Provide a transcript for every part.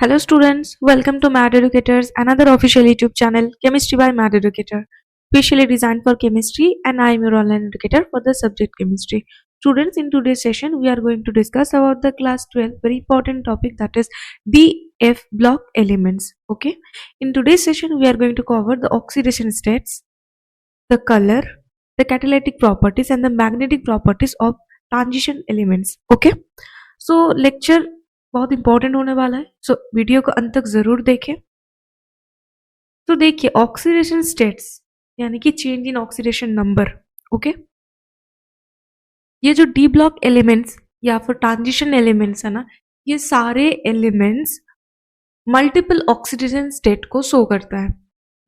Hello students, welcome to Mad Educators, another official YouTube channel, Chemistry by Mad Educator, specially designed for chemistry, and I am your online educator for the subject chemistry. Students, in today's session, we are going to discuss about the class 12 very important topic, that is DF block elements. Okay, in today's session, we are going to cover the oxidation states, the color, the catalytic properties, and the magnetic properties of transition elements. Okay, so lecture बहुत important होने वाला है, so video को अंत तक जरूर देखें। तो देखिए, ऑक्सीडेशन स्टेट्स यानी कि change in oxidation number. Okay, ये जो डी ब्लॉक एलिमेंट्स या फिर ट्रांजिशन एलिमेंट्स है ना, ये सारे एलिमेंट्स मल्टीपल ऑक्सीडेशन स्टेट को शो करता है।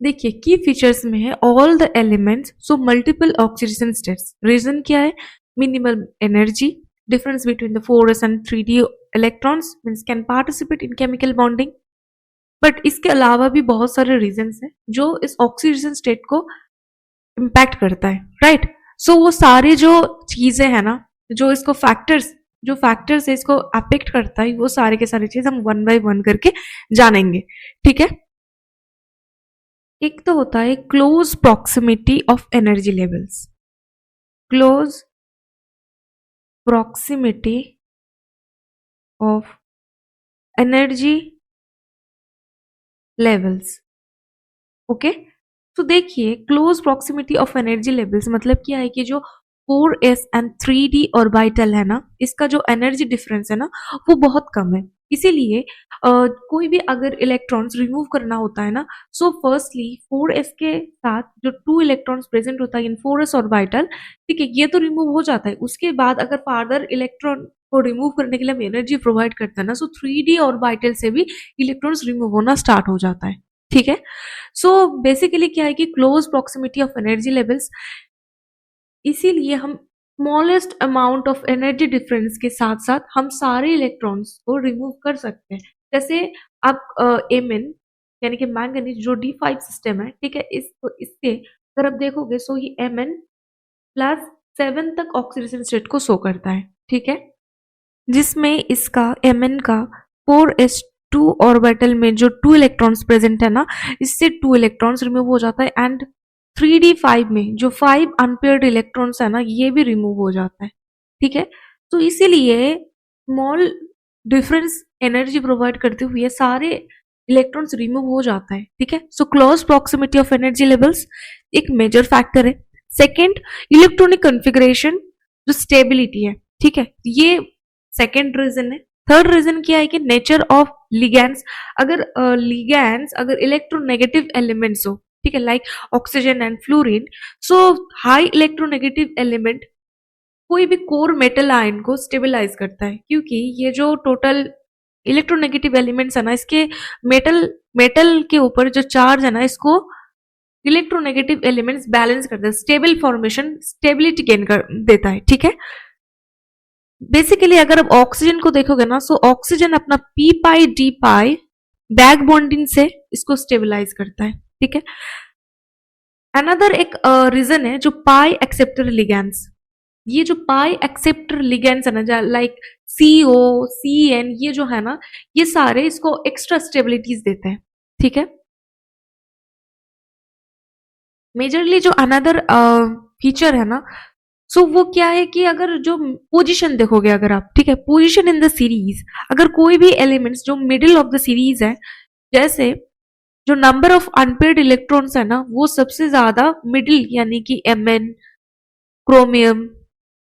देखिए, की फीचर्स में है all the elements show multiple oxidation states. Reason क्या है? Minimal energy, difference between the 4s and 3d electrons means can participate in chemical bonding। But इसके अलावा भी बहुत सारे रीजंस हैं जो इस ऑक्सीडेशन स्टेट को इम्पैक्ट करता है, राइट। सो वो सारे जो चीजें हैं ना, जो इसको फैक्टर्स है इसको अफेक्ट करता है, वो सारे के सारे चीज हम वन बाय वन करके जानेंगे, ठीक है। एक तो होता है close proximity of energy levels, close proximity of energy levels। Okay, तो देखिए, close proximity of energy levels मतलब क्या है कि जो 4s एंड 3d ऑर्बिटल है ना, इसका जो एनर्जी डिफरेंस है ना, वो बहुत कम है। इसीलिए कोई भी अगर इलेक्ट्रॉन्स रिमूव करना होता है ना, सो फर्स्टली 4s के साथ जो 2 इलेक्ट्रॉन्स प्रेजेंट होता है इन 4s ऑर्बिटल, ठीक है, ये तो रिमूव हो जाता है। उसके बाद अगर फार्दर इलेक्ट्रॉन को रिमूव करने के लिए हम एनर्जी प्रोवाइड करते हैं ना, सो 3d ऑर्बिटल से भी इलेक्ट्रॉन्स रिमूव होना स्टार्ट हो जाता है, ठीक है। सो बेसिकली क्या है कि close proximity of energy levels, इसीलिए हम smallest amount of energy difference के साथ साथ हम सारे इलेक्ट्रॉन्स को रिमूव कर सकते हैं। जैसे आप Mn यानी कि मैंगनीज जो D5 सिस्टम है, ठीक है, इसके अगर आप देखोगे सो ये Mn+7 तक ऑक्सीडेशन स्टेट को शो करता है, ठीक है, जिसमें इसका Mn का 4s2 ऑर्बिटल में जो 2 इलेक्ट्रॉन्स प्रेजेंट है ना, इससे 2 इलेक्ट्रॉन्स रिमूव हो जाता है, एंड 3d5 में जो 5 अनपेयर्ड इलेक्ट्रॉन्स है ना, ये भी रिमूव हो जाता है, ठीक है। तो इसीलिए स्मॉल डिफरेंस एनर्जी प्रोवाइड करते हुए सारे इलेक्ट्रॉन्स रिमूव हो जाता है, ठीक है। So close proximity of energy levels एक मेजर फैक्टर है। सेकेंड, इलेक्ट्रॉनिक कॉन्फ़िगरेशन, जो स्टेबिलिटी है, ठीक है, ये सेकेंड रीजन है। थर्ड रीजन क्या है कि नेचर ऑफ लिगैंड्स। अगर लिगैंड्स अगर इलेक्ट्रोनेगेटिव एलिमेंट्स हो, ठीक है, like oxygen and fluorine, so high electronegative element कोई भी कोर मेटल आयन को स्टेबलाइज करता है, क्योंकि ये जो टोटल इलेक्ट्रोनेगेटिव एलिमेंट्स है ना, इसके मेटल के ऊपर जो चार्ज है ना, इसको इलेक्ट्रोनेगेटिव एलिमेंट्स बैलेंस करता है, स्टेबल फॉर्मेशन, स्टेबिलिटी गेन कर देता है, ठीक है। बेसिकली अगर आप ऑक्सीजन को देखोगे ना, सो ऑक्सीजन अपना p पाई d पाई बैक बॉन्डिंग से इसको स्टेबलाइज करता है, ठीक है। अनदर एक रीजन है जो पाई एक्सेप्टर लिगैंड्स। ये जो पाई एक्सेप्टर लिगैंड्स है ना, लाइक CO, CN, ये जो है ना, ये सारे इसको एक्स्ट्रा स्टेबिलिटीज देते हैं, ठीक है। मेजरली जो अनदर फीचर है ना, सो वो क्या है कि अगर जो पोजीशन देखोगे अगर आप, ठीक है, पोजीशन इन द सीरीज, अगर कोई भी एलिमेंट्स जो मिडिल ऑफ द सीरीज है, जैसे जो नंबर ऑफ अनपेयर्ड इलेक्ट्रॉन्स है ना, वो सबसे ज्यादा मिडिल यानी कि Mn, क्रोमियम,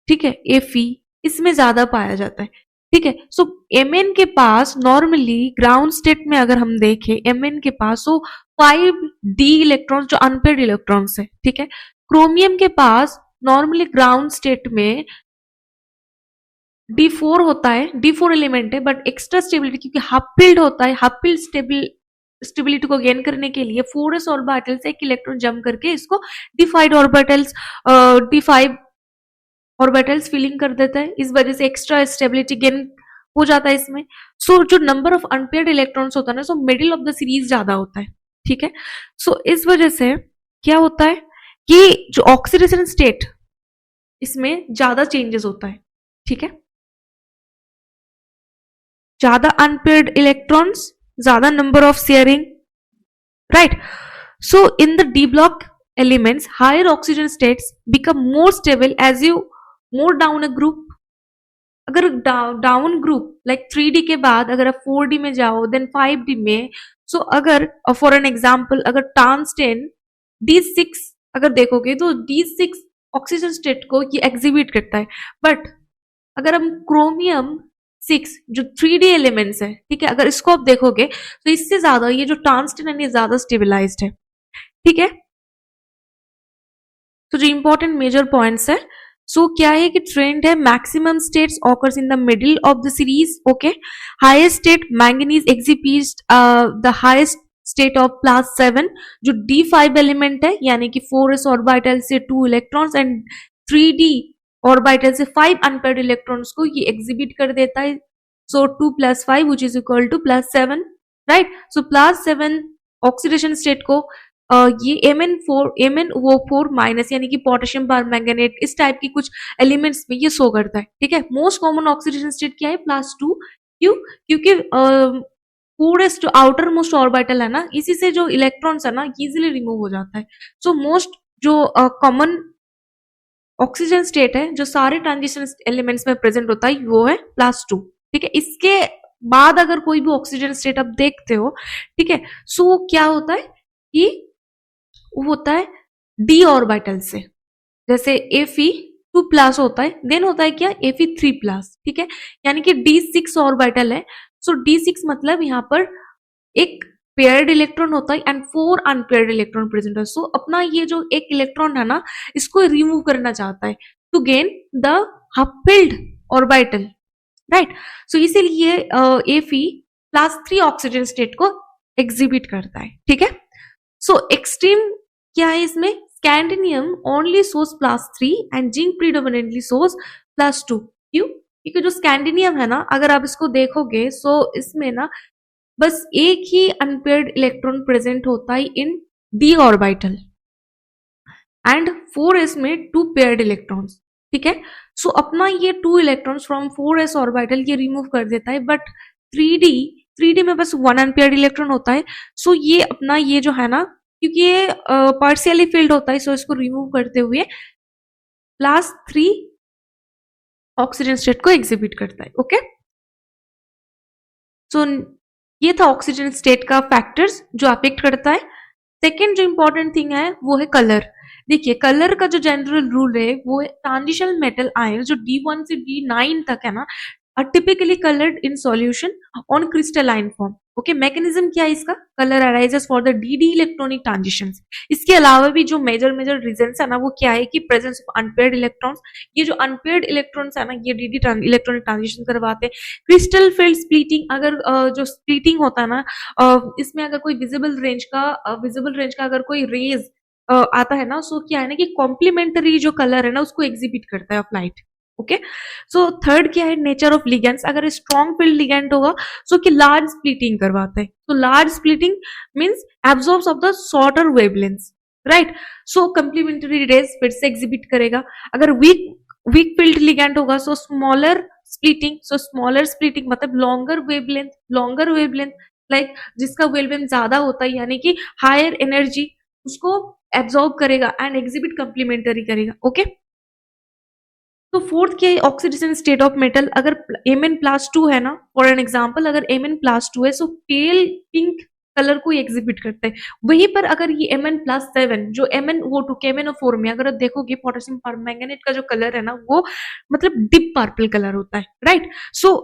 ठीक है, Fe, इसमें ज्यादा पाया जाता है, ठीक है। सो Mn के पास नॉर्मली ग्राउंड स्टेट में अगर हम देखें, Mn के पास सो 5d इलेक्ट्रॉन्स जो अनपेयर्ड इलेक्ट्रॉन्स है, ठीक है। क्रोमियम के पास नॉर्मली ग्राउंड स्टेट में D4 होता है, D4 एलिमेंट है, बट एक्स्ट्रा स्टेबिलिटी क्योंकि हाफ फील्ड होता है, हाफ फील्ड स्टेबिलिटी को गेन करने के लिए 4s ऑर्बिटल से एक इलेक्ट्रॉन जंप करके इसको D5 ऑर्बिटल्स फिलिंग कर देता है, इस वजह से एक्स्ट्रा स्टेबिलिटी गेन हो जाता है इसमें। सो जो नंबर ऑफ अनपेयर्ड इलेक्ट्रॉन्स होता है ना, so middle of the series ज्यादा होता है, ठीक है। सो इस वजह से क्या होता है कि जो ऑक्सीडेशन स्टेट, इसमें ज्यादा चेंजेस होता है, ठीक है। ज्यादा अनपेयर्ड इलेक्ट्रॉन्स ज्यादा number of sharing, right? So in the d block elements, higher oxygen states become more stable as you move down a group. अगर डाउन ग्रुप लाइक 3D के बाद अगर आप 4D में जाओ देन 5D में, सो अगर फॉर एन एग्जांपल अगर टांगस्टेन D6 अगर देखोगे तो D6 ऑक्सीजन स्टेट को ये एग्जिबिट करता है, बट अगर हम क्रोमियम 6 जो 3D एलिमेंट्स है, ठीक है, अगर इसको आप देखोगे तो इससे ज्यादा ये जो टांगस्टेन है ये ज्यादा स्टेबिलाईज्ड है, ठीक है। तो जो इंपॉर्टेंट मेजर पॉइंट्स है, सो क्या है कि ट्रेंड है maximum states occurs in the middle of the series, okay. Highest state manganese exhibits the highest state of plus 7 जो D5 एलिमेंट है, यानी कि 4s ऑर्बिटल से 2 इलेक्ट्रॉन्स एंड 3D ऑर्बिटल से 5 अनपेयर्ड इलेक्ट्रॉन्स को ये एग्जिबिट कर देता है। So 2 + 5 which is equal to +7, right. So +7 oxidation state को ये MnO4 माइनस यानी कि पोटेशियम परमैंगनेट इस टाइप की कुछ एलिमेंट्स में ये शो करता है, ठीक है। मोस्ट कॉमन ऑक्सीडेशन स्टेट क्या है? +2, क्यों? क्योंकि पूरेस्ट जो आउटर मोस्ट ऑर्बिटल है ना, इसी से जो इलेक्ट्रॉन्स है ना इजीली रिमूव हो जाता है। सो मोस्ट जो कॉमन ऑक्सीजन स्टेट है जो सारे ट्रांजिशन एलिमेंट्स में प्रेजेंट होता है वो है +2, ठीक है। इसके बाद अगर कोई भी ऑक्सीजन स्टेट आप देखते हो, ठीक है, सो क्या होता है कि वो होता है D ऑर्बिटल से, जैसे Fe2+ होता है, देन होता है क्या Fe3+, ठीक है, यानी कि D6 ऑर्बिटल है। सो D6 मतलब यहाँ पर एक पेयर्ड इलेक्ट्रॉन होता है एंड 4 अनपेयर्ड इलेक्ट्रॉन प्रेजेंट है। सो अपना ये जो एक इलेक्ट्रॉन है ना इसको रिमूव करना चाहता है to gain the half filled orbital, right. So इसीलिए Fe+3 ऑक्सीजन स्टेट को एग्जिबिट करता है, ठीक है। सो एक्सट्रीम क्या है इसमें? Scandium only source +3 and zinc predominantly source +2, क्यों? क्योंकि जो स्कैंडिनियम है ना अगर आप इसको देखोगे सो इसमें ना बस एक ही अनपेयर्ड इलेक्ट्रॉन प्रेजेंट होता है इन D ऑर्बिटल एंड 4s में 2 पेयर्ड इलेक्ट्रॉन्स, ठीक है। सो अपना ये 2 इलेक्ट्रॉन्स फ्रॉम 4s ऑर्बिटल ये रिमूव कर देता है, बट 3D में बस 1 अनपेयर्ड इलेक्ट्रॉन होता है। सो ये अपना ये जो है ना, क्योंकि ये पार्शियली फिल्ड होता है, सो इसको रिमूव करते हुए +3 ऑक्सीजन स्टेट को एग्जिबिट करता है, ओके। सो ये था ऑक्सीजन स्टेट का फैक्टर्स जो अफेक्ट करता है। सेकेंड जो इंपॉर्टेंट थिंग है वो है कलर। देखिए कलर का जो जनरल रूल है वो है ट्रांजिशनल मेटल आयन जो D1 से D9 तक है ना are typically colored in solution on crystalline form. Okay, mechanism क्या है इसका? Colour arises for the dd electronic transitions. इसके अलावा भी जो मेजर रीजंस है ना वो क्या है कि प्रेजेंस ऑफ अनपेयर्ड इलेक्ट्रॉन्स। ये जो अनपेयर्ड इलेक्ट्रॉन्स है ना ये dd इलेक्ट्रॉनिक ट्रांजिशन करवाते हैं। क्रिस्टल फील्ड स्प्लिटिंग, अगर जो स्प्लिटिंग होता है ना इसमें अगर कोई विजिबल रेंज का अगर कोई रेज आता है ना, सो क्या है ना कि कॉम्प्लीमेंटरी जो कलर है ना उसको एग्जिबिट करता है of light, okay. So third क्या है? Nature of ligands. अगर स्ट्रॉन्ग फील्ड लिगेंड होगा सो कि लार्ज स्प्लिटिंग करवाता है। तो large splitting means absorbs of the shorter wavelengths, right. So complementary rays फिर से एग्जिबिट करेगा। अगर वीक फील्ड लिगेंड होगा so smaller splitting. So smaller splitting मतलब लॉन्गर वेवलेंथ लाइक जिसका वेवलेंथ ज्यादा होता है यानी कि हायर एनर्जी उसको एब्जॉर्ब करेगा एंड एग्जिबिट कंप्लीमेंटरी करेगा, ओके। तो फोर्थ क्या है? Oxidation state of metal. अगर Mn+2 है ना, फॉर एन एग्जांपल अगर Mn+2 है सो पेल पिंक कलर को एग्जिबिट करता है। वहीं पर अगर ये Mn+7 जो MnO2 KMnO4 में अगर आप देखोगे पोटेशियम परमैंगनेट का जो कलर है ना वो मतलब डीप पर्पल कलर होता है, राइट। सो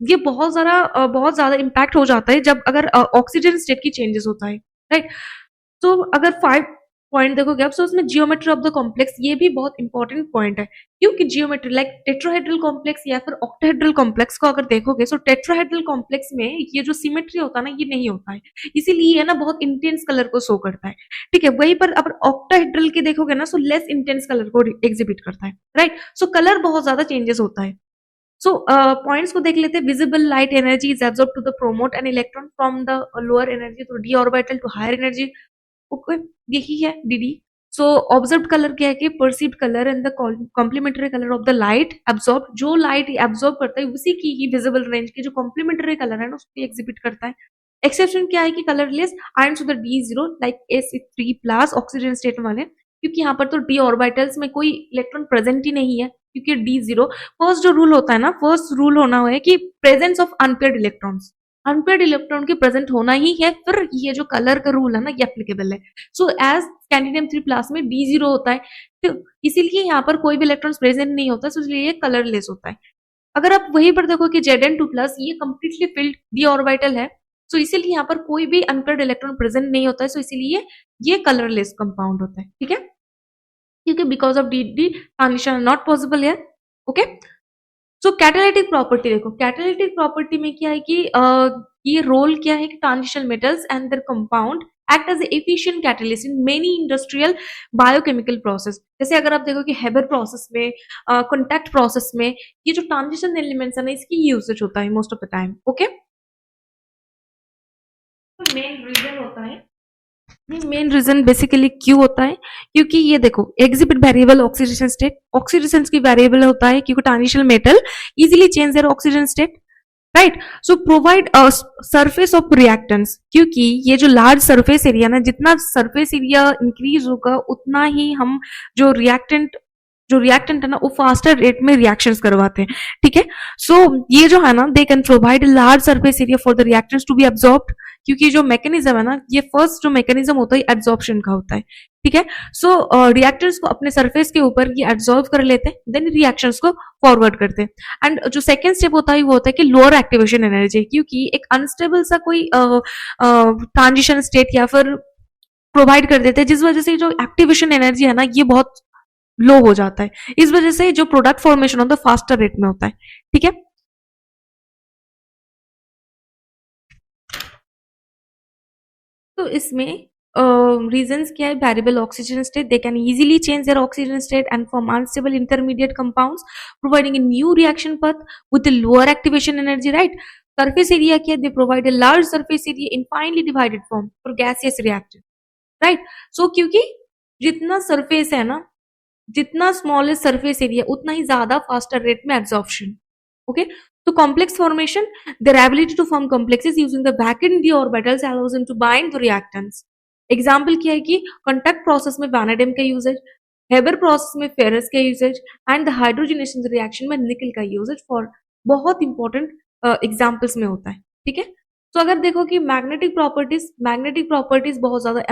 ये बहुत ज्यादा इम्पैक्ट हो जाता है जब अगर ऑक्सीजन स्टेट की चेंजेस होता है, राइट। तो अगर 5 पॉइंट देखोगे आप, सो उसमें जियोमेट्री ऑफ द कॉम्प्लेक्स ये भी बहुत इंपॉर्टेंट पॉइंट है। क्योंकि जियोमेट्री लाइक टेट्राहेड्रल कॉम्प्लेक्स या फिर ऑक्टाहेड्रल कॉम्प्लेक्स को अगर देखोगे सो टेट्राहेड्रल कॉम्प्लेक्स में ये जो सिमेट्री होता है ना ये नहीं होता है, इसीलिए ये ना बहुत इंटेंस कलर को शो करता है, ठीक है। वहीं पर अगर ऑक्टाहेड्रल के देखोगे ना सो लेस इंटेंस कलर को एग्जिबिट करता है, राइट। सो कलर बहुत ज्यादा चेंजेस होता है। सो पॉइंट्स को देख लेते हैं। Visible light energy is absorb to the promote an electron from the lower energy to d orbital to higher energy, okay, यही है dd। सो ऑब्जर्व कलर क्या है कि perceived colour and the complementary colour of the light absorb. जो light absorb करता है उसी की ही विजिबल रेंज की जो कॉम्प्लीमेंटरी कलर है ना उसको एग्जिबिट करता है। एक्सेप्शन क्या है कि colourless ions of the D0 like Sc3+ oxygen state वाले, क्योंकि यहाँ पर तो d ऑर्बिटल्स में कोई इलेक्ट्रॉन प्रेजेंट ही नहीं है, क्योंकि D0 फर्स्ट जो रूल होता है ना, फर्स्ट रूल होना है कि presence of unpaired electrons, unpaired electron की प्रेजेंट होना ही है, फिर ये जो कलर का रूल है ना ये एप्लीकेबल है। सो एज स्कैंडियम 3+ में D0 होता है, तो इसीलिए यहाँ पर कोई भी इलेक्ट्रॉन प्रेजेंट नहीं होता, so इसलिए ये कलरलेस होता है। अगर आप वहीं पर देखो कि Zn2+ ये कंप्लीटली फिल्ड d ऑर्बिटल है, सो इसीलिए यहाँ पर कोई भी अनपेयर्ड इलेक्ट्रॉन प्रेजेंट नहीं होता है, सो इसीलिए ये कलरलेस कंपाउंड होता है, ठीक है, क्योंकि because of d transition not possible है। ओके, सो कैटालिटिक प्रॉपर्टी देखो, कैटालिटिक प्रॉपर्टी में क्या है कि ये रोल क्या है कि transition metals and their compound act as efficient catalyst in many industrial biochemical process. जैसे अगर आप देखो कि हेबर प्रोसेस में, कॉन्टैक्ट प्रोसेस में ये जो ट्रांजिशन एलिमेंट्स है ना इसकी यूजेज होता है most of the time. Okay, main reason होता है, ये मेन रीजन बेसिकली क्यों होता है, क्योंकि ये देखो exhibit variable oxidation state, oxidation की वेरिएबल होता है क्योंकि transition metal easily change their oxygen state, right. So provide surface of reactance, क्योंकि ये जो लार्ज सरफेस एरिया ना, जितना सरफेस एरिया इंक्रीज होगा उतना ही हम जो रिएक्टेंट है ना वो फास्टर रेट में रिएक्शंस करवाते हैं, ठीक है। सो ये जो है ना they can provide large surface area for the reactants to be absorbed, क्योंकि जो मैकेनिज्म है ना ये फर्स्ट जो मैकेनिज्म होता है एब्जॉर्प्शन का होता है, ठीक है। सो रिएक्टर्स को अपने सरफेस के ऊपर ये एब्जॉर्ब कर लेते हैं, देन रिएक्शंस को फॉरवर्ड करते हैं। एंड जो सेकेंड स्टेप होता है वो होता है कि लोअर एक्टिवेशन एनर्जी, क्योंकि एक अनस्टेबल सा कोई ट्रांजिशन स्टेट या फिर प्रोवाइड कर देते हैं, जिस वजह से जो एक्टिवेशन एनर्जी है ना ये बहुत लो हो जाता है, इस वजह से जो प्रोडक्ट फॉर्मेशन होता है फास्टर रेट में होता है, ठीक है। तो इसमें रीजंस क्या है, variable oxygen state, they can easily change their oxygen state and form unstable intermediate compounds providing a new reaction path with a lower activation energy, right। surface area क्या, they provide a large surface area in finely divided form for gaseous reactant, right। so क्योंकि जितना surface है ना, जितना smallest surface area उतना ही ज्यादा faster rate में absorption. Okay, तो complex formation, their ability to form complexes using the vacuum d orbitals allows them to bind the reactants। Example क्या है कि कॉन्टैक्ट प्रोसेस में वैनाडियम का यूजेज, हेबर प्रोसेस में फेरस का यूजेज एंड हाइड्रोजनेशन रिएक्शन में निकल का यूजेज फॉर बहुत इंपॉर्टेंट एग्जाम्पल्स में होता है, ठीक है। तो अगर देखो कि मैग्नेटिक प्रॉपर्टीज बहुत ज्यादा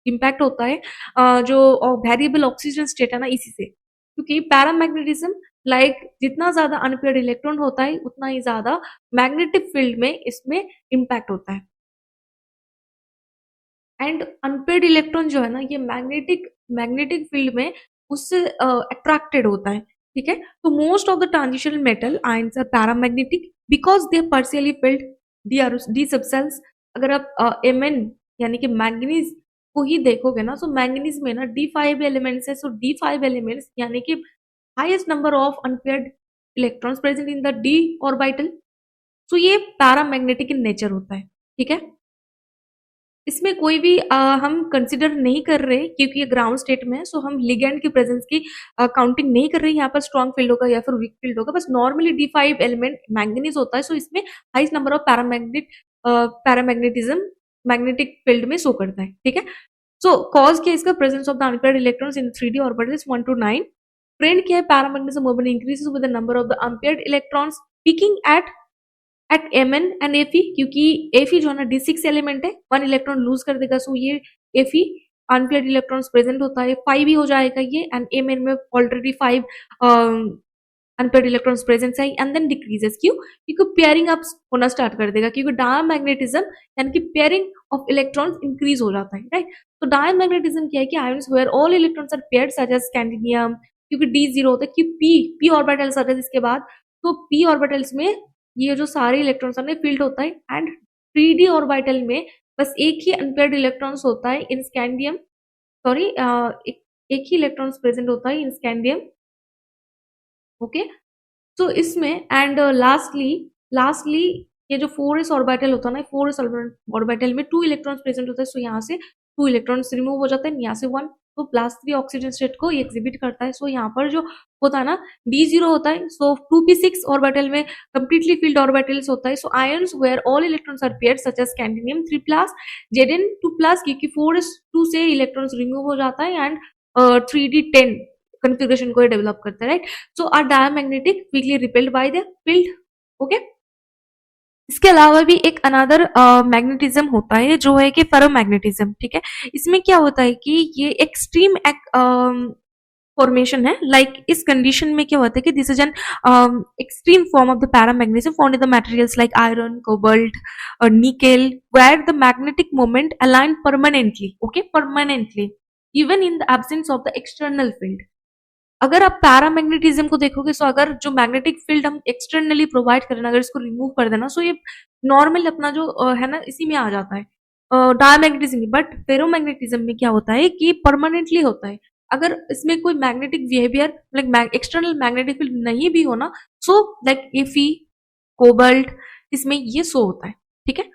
इम्पैक्ट होता है जो वेरिएबल ऑक्सीजन स्टेट है ना इसी से, क्योंकि पैरामैग्नेटिज्म लाइक जितना ज्यादा अनपेयर्ड इलेक्ट्रॉन होता है उतना ही ज्यादा मैग्नेटिक फील्ड में इसमें इम्पैक्ट होता है। एंड अनपेयर्ड इलेक्ट्रॉन जो है ना ये मैग्नेटिक फील्ड में उससे अट्रैक्टेड होता है, ठीक है। तो most of the transitional metal ions are paramagnetic because they are partially filled d subshells. अगर आप Mn यानी कि मैंगनीज को ही देखोगे ना, सो मैंगनीज में ना D5 एलिमेंट्स है, सो D5 एलिमेंट्स यानी कि highest number of unpaired electrons present in the d orbital, so ये पैरामैग्नेटिक इन नेचर होता है, ठीक है। इसमें कोई भी हम कंसिडर नहीं कर रहे क्योंकि ये ग्राउंड स्टेट में है, सो हम लिगेंड की प्रेजेंस की काउंटिंग नहीं कर रहे। यहाँ पर स्ट्रॉन्ग फील्ड होगा या फिर वीक फील्ड होगा, बस नॉर्मली D5 एलिमेंट मैंगनीज होता है, सो इसमें highest number of paramagnetism magnetic field में शो करता है, ठीक है। सो कॉज क्या है इसका, presence of the unpaired electrons in 3D orbitals 1 to 9। Trend क्या है, paramagnetism moment increases with the number of the unpaired electrons peaking at Mn and Fe, क्योंकि Fe जो है ना D6 एलिमेंट है, 1 इलेक्ट्रॉन लूज कर देगा, सो ये Fe अनपेयर्ड इलेक्ट्रॉन्स प्रेजेंट होता है, 5 ही हो जाएगा ये, एंड Mn में ऑलरेडी 5 अनपेयर्ड इलेक्ट्रॉन्स प्रेजेंट है, एंड देन डिक्रीजेस, क्यों, क्योंकि पेयरिंग अप होना स्टार्ट कर देगा, क्योंकि डायमैग्नेटिज्म यानी कि पेयरिंग ऑफ इलेक्ट्रॉन्स इंक्रीज हो जाता है, राइट। तो डायमैग्नेटिज्म क्या है कि ions where all electrons are paired such as scandium, क्योंकि D0 होता है कि p ऑर्बिटल्स आते हैं इसके बाद, तो p ऑर्बिटल्स में ये जो सारे इलेक्ट्रॉन्स है फील्ड होता है, एंड 3D ऑर्बिटल में बस एक ही अनपेयर्ड इलेक्ट्रॉन्स होता है इन स्कैंडियम, सॉरी एक ही इलेक्ट्रॉन्स प्रेजेंट होता है इन स्कैंडियम, ओके। तो इसमें एंड लास्टली ये जो 4s ऑर्बिटल होता है ना, 4s ऑर्बिटल में 2 इलेक्ट्रॉन्स प्रेजेंट होता है, सो यहाँ से 2 इलेक्ट्रॉन्स रिमूव हो जाते हैं, यहाँ से 1, तो +3 ऑक्सीजन स्टेट को ये एग्जिबिट करता है। सो यहाँ पर जो होता है ना d0 होता है, सो 2p6 ऑर्बिटल में कंप्लीटली फील्ड ऑर्बिटल्स होता है। So ions where all electrons are paired such as scandium 3+, Zn 2+, क्योंकि 4s2 से इलेक्ट्रॉन्स रिमूव हो जाता है एंड 3d10 कन्फिगरेशन को डेवलप करता है, right. So are diamagnetic weakly repelled by the field, okay. इसके अलावा भी एक अनदर मैग्नेटिज्म होता है जो है कि फेरोमैग्नेटिज्म, ठीक है। इसमें क्या होता है कि ये एक्सट्रीम फॉर्मेशन है, लाइक इस कंडीशन में क्या होता है कि this is an extreme form of the paramagnetism found in the materials like iron, cobalt और nickel, where the magnetic moment align permanently, okay, permanently even in the absence of the external field. अगर आप paramagnetism को देखोगे, so अगर जो magnetic field हम externally provide करें, अगर इसको रिमूव कर देना, सो ये नॉर्मल अपना जो है ना इसी में आ जाता है डायमैग्नेटिज्म में। बट फेरोमैग्नेटिज्म में क्या होता है कि परमानेंटली होता है। अगर इसमें कोई magnetic behaviour like external magnetic field नहीं भी हो ना, सो लाइक Fe, कोबाल्ट, इसमें ये शो होता है, ठीक है।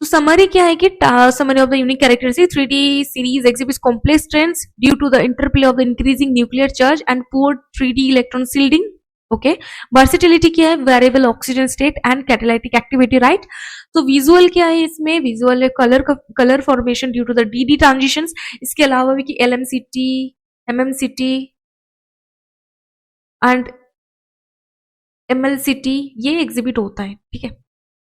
तो समरी क्या है कि summary of the unique characteristic 3D series exhibits complex trends due to the interplay of the increasing nuclear charge and poor 3D electron shielding, okay। versatility क्या है, variable oxygen state and catalytic activity, right। तो visual क्या है, इसमें visual है colour formation due to the DD transitions. इसके अलावा भी कि LMCT, MMCT एंड MLCT ये एग्जिबिट होता है, ठीक है।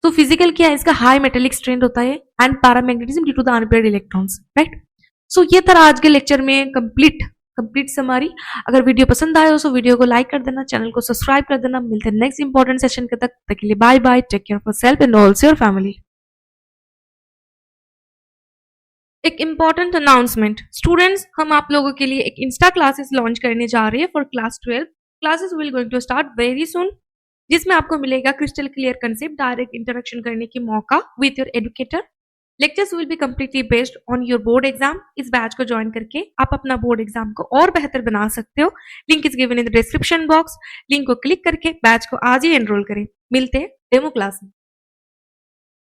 तो फिजिकल क्या है, इसका हाई मेटेलिक स्ट्रेंथ होता है and paramagnetism due to the unpaired electrons, right. So ये था आज के लेक्चर में कंप्लीट समरी। अगर वीडियो पसंद आए हो तो वीडियो को लाइक कर देना, चैनल को सब्सक्राइब कर देना। मिलते हैं नेक्स्ट इंपॉर्टेंट सेशन के तक के लिए bye bye, take care of yourself and also your family. एक इंपॉर्टेंट अनाउंसमेंट, स्टूडेंट्स, हम आप लोगों के लिए एक इंस्टा क्लासेस लॉन्च करने जा रहे हैं for class 12। Classes will going to start very soon, जिसमें आपको मिलेगा crystal clear concept, direct interaction करने की मौका with your educator. Lectures will be completely based on your board exam. इस बैच को ज्वाइन करके आप अपना बोर्ड एग्जाम को और बेहतर बना सकते हो। Link is given in the description box. Link को क्लिक करके बैच को आज ही एनरोल करें। मिलते हैं डेमो क्लास में।